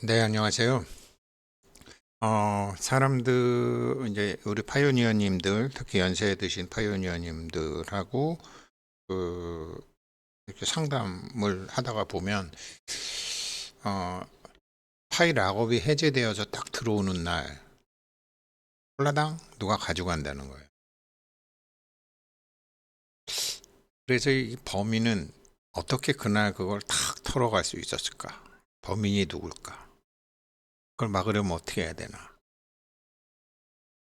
네, 안녕하세요. 사람들, 이제, 우리 파이오니어님들, 특히 연세 드신 파이오니어님들하고, 그, 이렇게 상담을 하다가 보면, 어, 파이 락업이 해제되어서 딱 들어오는 날, 홀라당 누가 가져간다는 거예요. 그래서 이 범인은 어떻게 그날 그걸 탁 털어갈 수 있었을까? 범인이 누굴까? 그걸 막으려면 어떻게 해야 되나?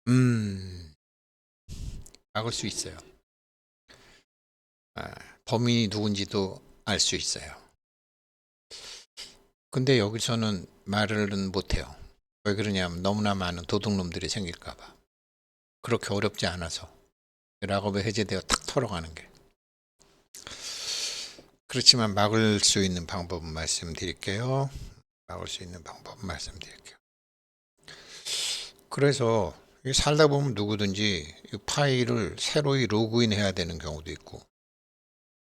음, 막을 수 있어요. 아, 범인이 누군지도 알 수 있어요. 근데 여기서는 말을은 못해요. 왜 그러냐면 너무나 많은 도둑놈들이 생길까 봐. 그렇게 어렵지 않아서. 락업에 해제되어 탁 털어가는 게. 그렇지만 막을 수 있는 방법은 말씀드릴게요. 막을 수 있는 방법은 말씀드릴게요. 그래서 살다 보면 누구든지 이 파일을 새로이 로그인 해야 되는 경우도 있고,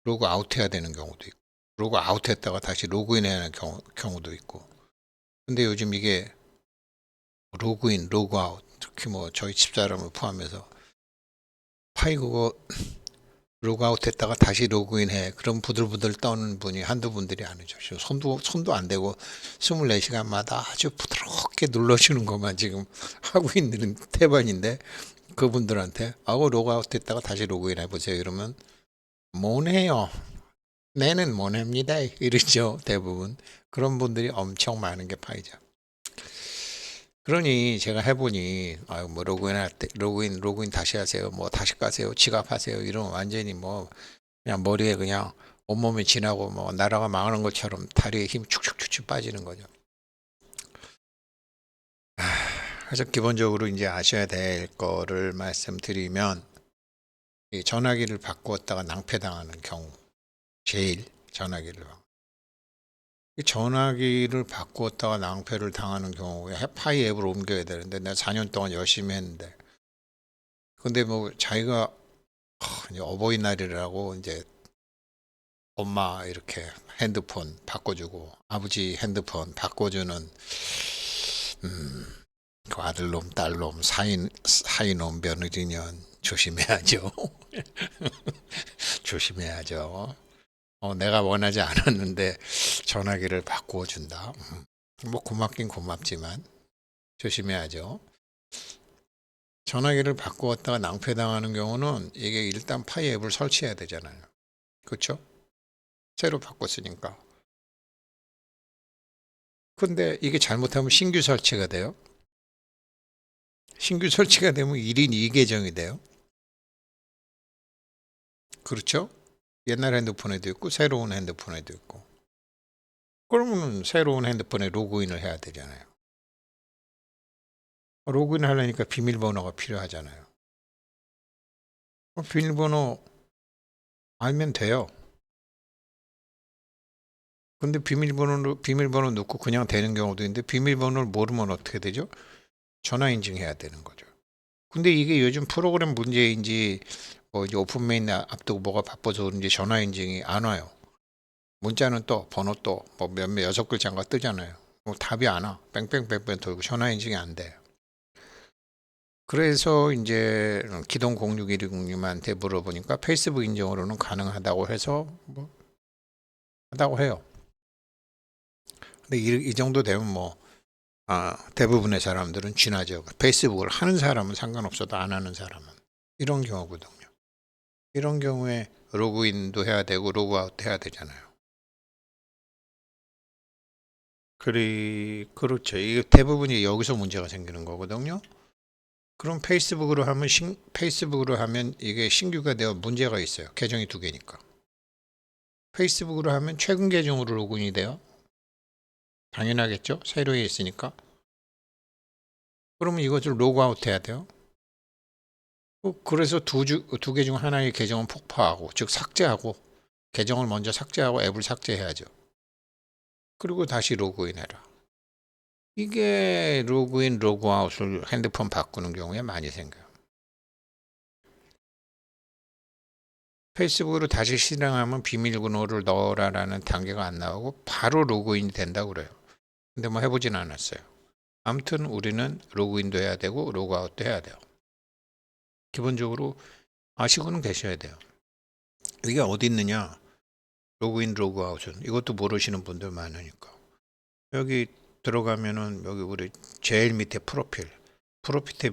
로그 아웃 해야 되는 경우도 있고, 로그 아웃 했다가 다시 로그인 해야 하는 경우도 있고. 근데 요즘 이게 로그인, 로그아웃, 특히 뭐 저희 집사람을 포함해서 파이 그거 로그아웃 했다가 다시 로그인 해. 그럼 부들부들 떠는 분이 한두 분들이 아니죠. 지금 손도 안 대고 24시간마다 아주 부드럽게 눌러주는 것만 지금 하고 있는 태반인데 그분들한테 아우 로그아웃 했다가 다시 로그인 해보세요. 이러면 못해요. 내는 못합니다. 이러죠. 대부분. 그런 분들이 엄청 많은 게 파이죠. 그러니 제가 해보니 아유 뭐 로그인 할 때 로그인 다시 하세요. 뭐 다시 가세요. 지갑하세요. 이러면 완전히 뭐 그냥 머리에 그냥 온몸이 지나고 뭐 나라가 망하는 것처럼 다리에 힘 축축축축 빠지는 거죠. 그래서 기본적으로 이제 아셔야 될 거를 말씀드리면 이 전화기를 바꾸었다가 낭패당하는 경우 제일 전화기를 이 전화기를 바꾸었다가 낭패를 당하는 경우에 해파이 앱으로 옮겨야 되는데 내가 4년 동안 열심히 했는데 근데 뭐 자기가 이제 어버이날이라고 이제 엄마 이렇게 핸드폰 바꿔주고 아버지 핸드폰 바꿔주는 그 아들놈 딸놈 사이놈 며느리년 조심해야죠. 조심해야죠. 내가 원하지 않았는데 전화기를 바꾸어 준다. 뭐 고맙긴 고맙지만 조심해야죠. 전화기를 바꾸었다가 낭패당하는 경우는 이게 일단 파이 앱을 설치해야 되잖아요. 그렇죠? 새로 바꿨으니까. 근데 이게 잘못하면 신규 설치가 돼요. 신규 설치가 되면 1인 2계정이 돼요. 그렇죠? 옛날 핸드폰에도 있고 새로운 핸드폰에도 있고. 그러면 새로운 핸드폰에 로그인을 해야 되잖아요. 로그인 하려니까 비밀번호가 필요하잖아요. 비밀번호 알면 돼요. 근데 비밀번호 넣고 그냥 되는 경우도 있는데 비밀번호를 모르면 어떻게 되죠? 전화 인증해야 되는 거죠. 근데 이게 요즘 프로그램 문제인지 뭐 이제 오픈 메인 앞두고 뭐가 바빠서 그런지 전화 인증이 안 와요. 문자는 또 번호 또 뭐 몇몇 6글자인가 뜨잖아요. 뭐 답이 안 와. 뺑뺑뺑뺑 돌고 전화 인증이 안 돼. 그래서 이제 기동 06120님한테 물어보니까 페이스북 인증으로는 가능하다고 해서 뭐 하다고 해요. 근데 이 정도 되면 뭐 대부분의 사람들은 쥐나죠. 페이스북을 하는 사람은 상관없어도 안 하는 사람은 이런 경우거든요. 이런 경우에 로그인도 해야 되고 로그아웃 해야 되잖아요. 그렇죠. 이게 대부분이 여기서 문제가 생기는 거거든요. 그럼 페이스북으로 하면 이게 신규가 되어 문제가 있어요. 계정이 두 개니까. 페이스북으로 하면 최근 계정으로 로그인이 돼요. 당연하겠죠? 새로 있으니까. 그러면 이것을 로그아웃 해야 돼요. 그래서 두 개 중 하나의 계정은 폭파하고, 즉 삭제하고, 계정을 먼저 삭제하고 앱을 삭제해야죠. 그리고 다시 로그인해라. 이게 로그인, 로그아웃을 핸드폰 바꾸는 경우에 많이 생겨요. 페이스북으로 다시 실행하면 비밀번호를 넣어라라는 단계가 안 나오고 바로 로그인이 된다고 그래요. 근데 뭐 해보진 않았어요. 아무튼 우리는 로그인도 해야 되고 로그아웃도 해야 돼요. 기본적으로 아시고는 계셔야 돼요. 이게 어디 있느냐? 로그인, 로그아웃은 이것도 모르시는 분들 많으니까. 여기 들어가면은 여기 우리 제일 밑에 프로필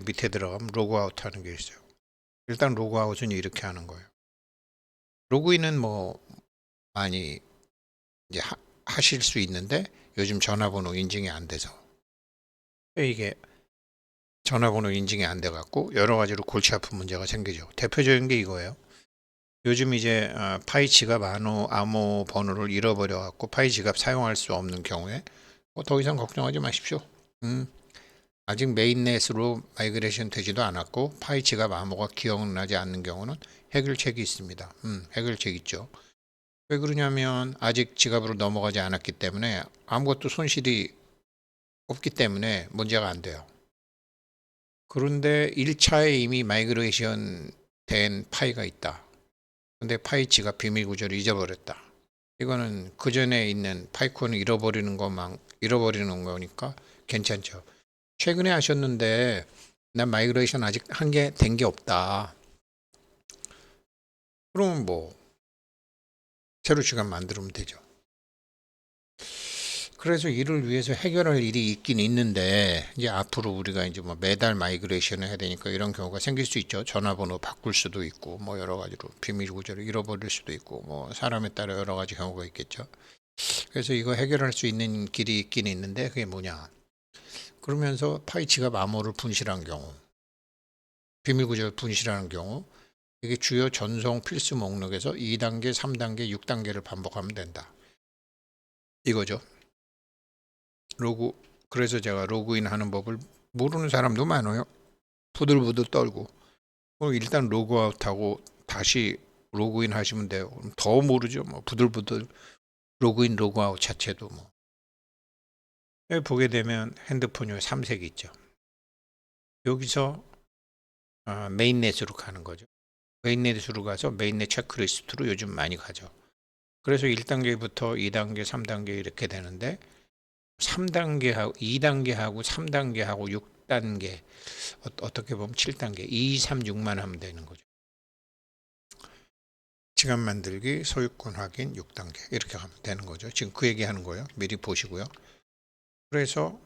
밑에 들어가면 로그아웃 하는 게 있어요. 일단 로그아웃은 이렇게 하는 거예요. 로그인은 뭐 많이 이제 하실 수 있는데 요즘 전화번호 인증이 안 돼서 이게 전화번호 인증이 안 돼 갖고 여러 가지로 골치 아픈 문제가 생기죠. 대표적인 게 이거예요. 요즘 이제 파이 지갑 암호 번호를 잃어버려 갖고 파이 지갑 사용할 수 없는 경우에 더 이상 걱정하지 마십시오. 아직 메인넷으로 마이그레이션 되지도 않았고 파이 지갑 암호가 기억나지 않는 경우는 해결책이 있습니다. 해결책 있죠. 왜 그러냐면 아직 지갑으로 넘어가지 않았기 때문에 아무것도 손실이 없기 때문에 문제가 안 돼요. 그런데 1차에 이미 마이그레이션 된 파이가 있다. 근데 파이 지갑 비밀 구조를 잊어버렸다. 이거는 그 전에 있는 파이콘을 잃어버리는 거니까 괜찮죠. 최근에 하셨는데 난 마이그레이션 아직 한 게 된 게 없다. 그러면 뭐 새로 시간 만들면 되죠. 그래서 이를 위해서 해결할 일이 있긴 있는데 이제 앞으로 우리가 이제 뭐 매달 마이그레이션을 해야 되니까 이런 경우가 생길 수 있죠. 전화번호 바꿀 수도 있고 뭐 여러 가지로 비밀 구조를 잃어버릴 수도 있고 뭐 사람에 따라 여러 가지 경우가 있겠죠. 그래서 이거 해결할 수 있는 길이 있긴 있는데 그게 뭐냐? 그러면서 파이 지갑 암호를 분실한 경우, 비밀 구조를 분실하는 경우 이게 주요 전송 필수 목록에서 2단계, 3단계, 6단계를 반복하면 된다. 이거죠. 그래서 제가 로그인 하는 법을 모르는 사람도 많아요. 부들부들 떨고. 일단 로그아웃하고 다시 로그인 하시면 돼요. 더 모르죠. 뭐 부들부들 로그인, 로그아웃 자체도 뭐. 여기 보게 되면 핸드폰 요 3색이 있죠. 여기서 메인넷으로 가는 거죠. 메인넷으로 가서 메인넷 체크리스트로 요즘 많이 가죠. 그래서 1단계부터 2단계, 3단계 이렇게 되는데 3단계하고 2단계하고 3단계하고 6단계 어떻게 보면 7단계 2, 3, 6만 하면 되는 거죠. 지갑 만들기, 소유권 확인 6단계 이렇게 하면 되는 거죠. 지금 그 얘기하는 거예요. 미리 보시고요. 그래서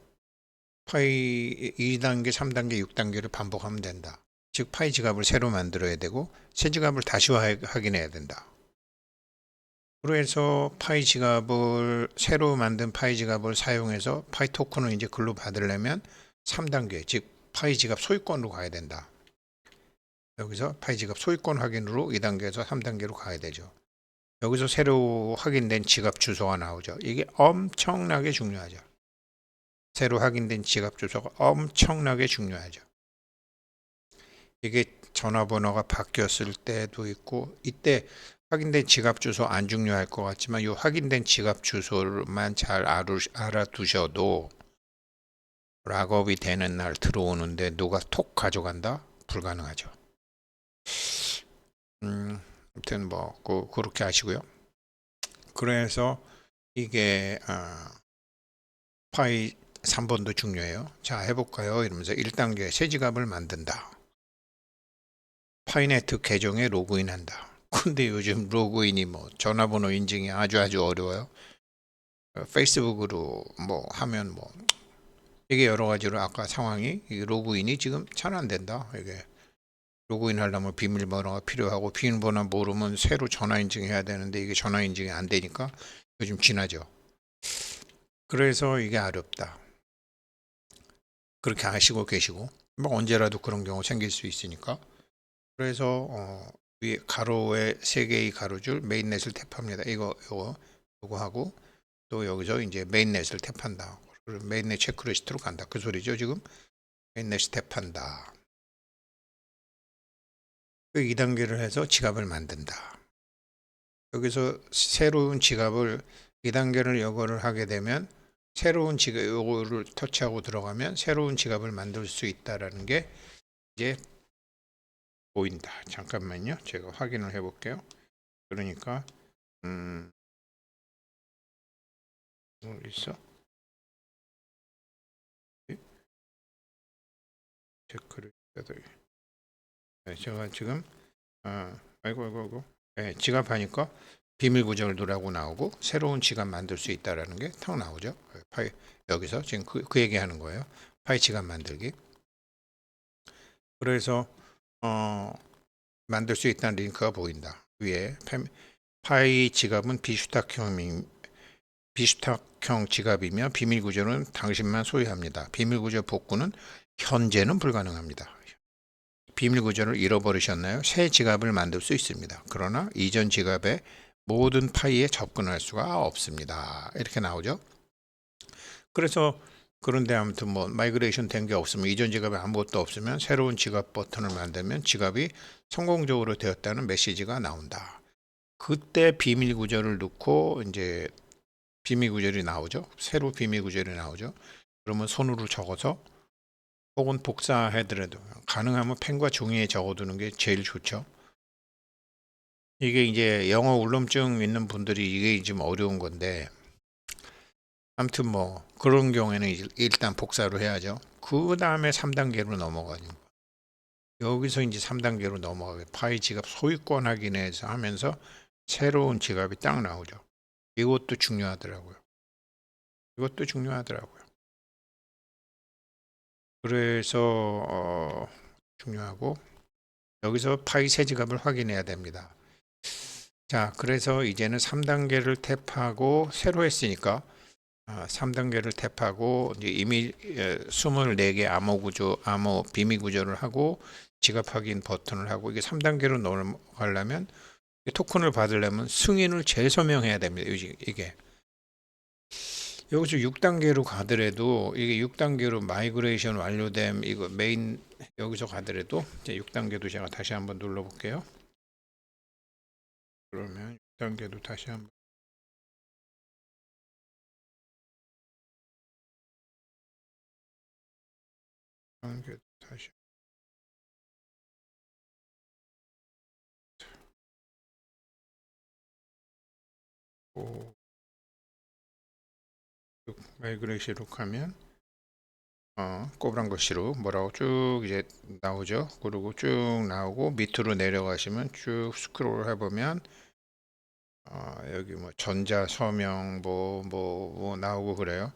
파이 2단계, 3단계, 6단계를 반복하면 된다. 즉 파이 지갑을 새로 만들어야 되고 새 지갑을 다시 확인해야 된다. 그래서 파이 지갑을 새로 만든 파이 지갑을 사용해서 파이 토큰을 이제 글로 받으려면 3단계 즉 파이 지갑 소유권으로 가야 된다. 여기서 파이 지갑 소유권 확인으로 2단계에서 3단계로 가야 되죠. 여기서 새로 확인된 지갑 주소가 나오죠. 이게 엄청나게 중요하죠. 새로 확인된 지갑 주소가 엄청나게 중요하죠. 이게 전화번호가 바뀌었을 때도 있고 이때 확인된 지갑 주소 안 중요할 것 같지만 이 확인된 지갑 주소만 잘 알아두셔도 락업이 되는 날 들어오는데 누가 톡 가져간다? 불가능하죠. 아무튼 뭐 그렇게 하시고요. 그래서 이게 파이 3번도 중요해요. 자 해볼까요? 이러면서 1단계 새 지갑을 만든다. 파이네트 계정에 로그인한다. 근데 요즘 로그인이 뭐 전화번호 인증이 아주 어려워요. 페이스북으로 뭐 하면 뭐 이게 여러 가지로 아까 상황이 로그인이 지금 잘 안 된다. 이게 로그인 하려면 비밀번호가 필요하고 비밀번호 모르면 새로 전화 인증해야 되는데 이게 전화 인증이 안 되니까 요즘 지나죠. 그래서 이게 어렵다. 그렇게 아시고 계시고 뭐 언제라도 그런 경우 생길 수 있으니까 그래서 위에 가로에 3개의 가로줄 메인넷을 탭합니다. 이거 하고 또 여기서 이제 메인넷을 탭한다. 메인넷 체크리스트로 간다. 그 소리죠 지금. 메인넷 탭한다. 그 2단계를 해서 지갑을 만든다. 여기서 새로운 지갑을 2단계를 요거를 하게 되면 새로운 지갑 요거를 터치하고 들어가면 새로운 지갑을 만들 수 있다라는 게 이제 보인다. 잠깐만요. 제가 확인을 해 볼게요. 그러니까 뭐 있어? 체크를 해야 돼. 네, 제가 지금 아이고. 네, 지갑하니까 비밀 구절도라고 나오고 새로운 지갑 만들 수 있다라는 게 탁 나오죠. 파이 여기서 지금 그 얘기하는 거예요. 파이 지갑 만들기. 그래서 만들 수 있다는 링크가 보인다. 위에 파이 지갑은 비슈탁형 지갑이며 비밀 구조는 당신만 소유합니다. 비밀 구조 복구는 현재는 불가능합니다. 비밀 구조를 잃어버리셨나요? 새 지갑을 만들 수 있습니다. 그러나 이전 지갑의 모든 파이에 접근할 수가 없습니다. 이렇게 나오죠. 그래서 그런데 아무튼 뭐 마이그레이션 된 게 없으면 이전 지갑에 아무것도 없으면 새로운 지갑 버튼을 만들면 지갑이 성공적으로 되었다는 메시지가 나온다. 그때 비밀 구조를 넣고 이제 비밀 구절이 나오죠. 새로 비밀 구절이 나오죠. 그러면 손으로 적어서 혹은 복사해더라도 가능하면 펜과 종이에 적어두는 게 제일 좋죠. 이게 이제 영어 울럼증 있는 분들이 이게 좀 어려운 건데 아무튼 뭐 그런 경우에는 일단 복사로 해야죠. 그 다음에 3단계로 넘어가죠. 여기서 이제 3단계로 넘어가게 파이 지갑 소유권 확인해서 하면서 새로운 지갑이 딱 나오죠. 이것도 중요하더라고요. 그래서 중요하고 여기서 파이 새 지갑을 확인해야 됩니다. 자, 그래서 이제는 3단계를 탭하고 새로 했으니까 3단계를 탭하고 이제 이미 24개 암호 비밀 구조를 하고 지갑 확인 버튼을 하고 이게 3단계로 넘어가려면 토큰을 받으려면 승인을 재서명해야 됩니다. 이게 여기서 6단계로 가더라도 이게 6단계로 마이그레이션 완료됨 이거 메인 여기서 가더라도 이제 6단계도 제가 다시 한번 눌러 볼게요. 그러면 6단계도 다시 한번 다시 오, 마이그레이션으로 가면 꼬부랑 글씨로 뭐라고 쭉 이제 나오죠. 그리고 쭉 나오고 밑으로 내려가시면 쭉 스크롤 해보면 여기 뭐 전자 서명 뭐 나오고 그래요.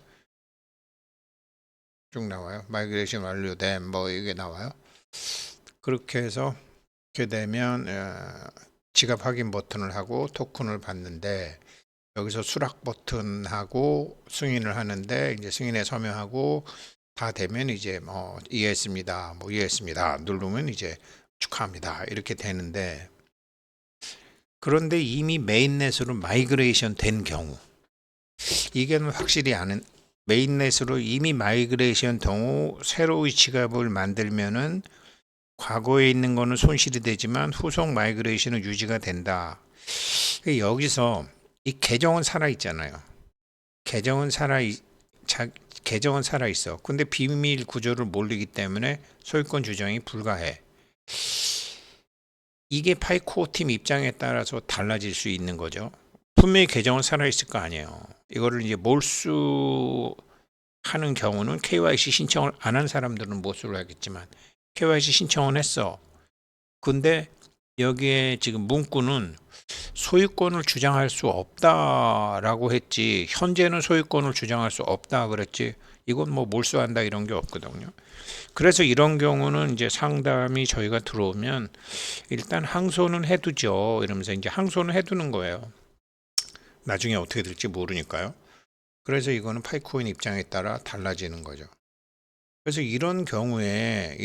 쭉 나와요. 마이그레이션 완료됨 뭐 이게 나와요. 그렇게 해서 이렇게 되면 지갑 확인 버튼을 하고 토큰을 받는데 여기서 수락 버튼하고 승인을 하는데 이제 승인에 서명하고 다 되면 이제 이해했습니다. 이해했습니다. 누르면 이제 축하합니다. 이렇게 되는데 그런데 이미 메인넷으로 마이그레이션 된 경우 이게는 확실히 아는 메인넷으로 이미 마이그레이션 경우 새로운 지갑을 만들면은 과거에 있는 거는 손실이 되지만 후속 마이그레이션은 유지가 된다. 여기서 이 계정은 살아 있잖아요. 계정은 살아 있어. 근데 비밀 구조를 모르기 때문에 소유권 주장이 불가해. 이게 파이코어 팀 입장에 따라서 달라질 수 있는 거죠. 분명히 계정은 살아 있을 거 아니에요. 이거를 이제 몰수하는 경우는 KYC 신청을 안 한 사람들은 몰수를 하겠지만 KYC 신청은 했어. 근데 여기에 지금 문구는 소유권을 주장할 수 없다라고 했지 현재는 소유권을 주장할 수 없다 그랬지 이건 뭐 몰수한다 이런 게 없거든요. 그래서 이런 경우는 이제 상담이 저희가 들어오면 일단 항소는 해두죠. 이러면서 이제 항소는 해두는 거예요. 나중에 어떻게 될지 모르니까요. 그래서 이거는 파이코인 입장에 따라 달라지는 거죠. 그래서 이런 경우에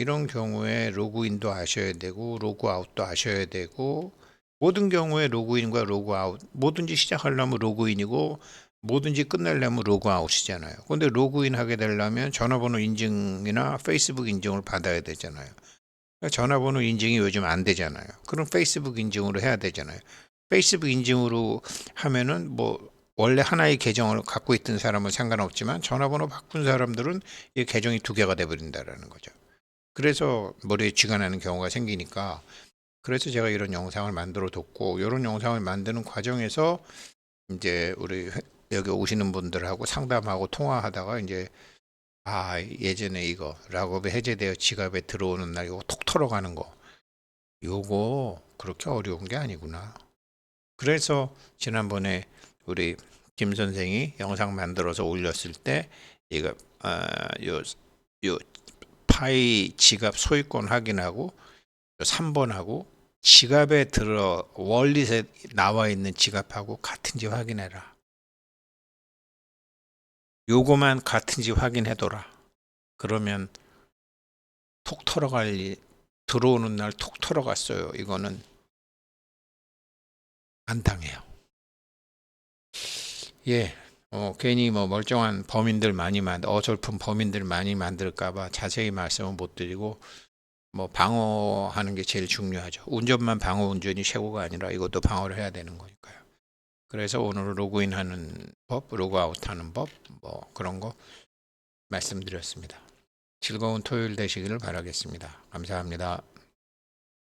로그인도 하셔야 되고 로그아웃도 하셔야 되고 모든 경우에 로그인과 로그아웃 뭐든지 시작하려면 로그인이고 뭐든지 끝내려면 로그아웃이잖아요. 근데 로그인 하게 되려면 전화번호 인증이나 페이스북 인증을 받아야 되잖아요. 전화번호 인증이 요즘 안 되잖아요. 그럼 페이스북 인증으로 해야 되잖아요. 페이스북 인증으로 하면은 뭐 원래 하나의 계정을 갖고 있던 사람은 상관없지만 전화번호 바꾼 사람들은 이 계정이 2개가 돼버린다라는 거죠. 그래서 머리에 쥐가 나는 경우가 생기니까 그래서 제가 이런 영상을 만들어 뒀고 이런 영상을 만드는 과정에서 이제 우리 여기 오시는 분들하고 상담하고 통화하다가 이제 아, 예전에 이거 락업이 해제되어 지갑에 들어오는 날 이거 톡 털어가는 거. 요거 그렇게 어려운 게 아니구나. 그래서 지난번에 우리 김 선생이 영상 만들어서 올렸을 때 이거 요, 요 파이 지갑 소유권 확인하고 3번하고 지갑에 들어 월릿에 나와 있는 지갑하고 같은지 확인해라. 요거만 같은지 확인해둬라. 그러면 톡 털어갈 들어오는 날 톡 털어갔어요. 이거는 안 당해요. 예. 괜히 뭐 멀쩡한 범인들 어설픈 범인들 많이 만들까봐 자세히 말씀은 못 드리고, 뭐 방어하는 게 제일 중요하죠. 운전만 방어 운전이 최고가 아니라 이것도 방어를 해야 되는 거니까요. 그래서 오늘 로그인하는 법, 로그아웃하는 법, 뭐 그런 거 말씀드렸습니다. 즐거운 토요일 되시기를 바라겠습니다. 감사합니다.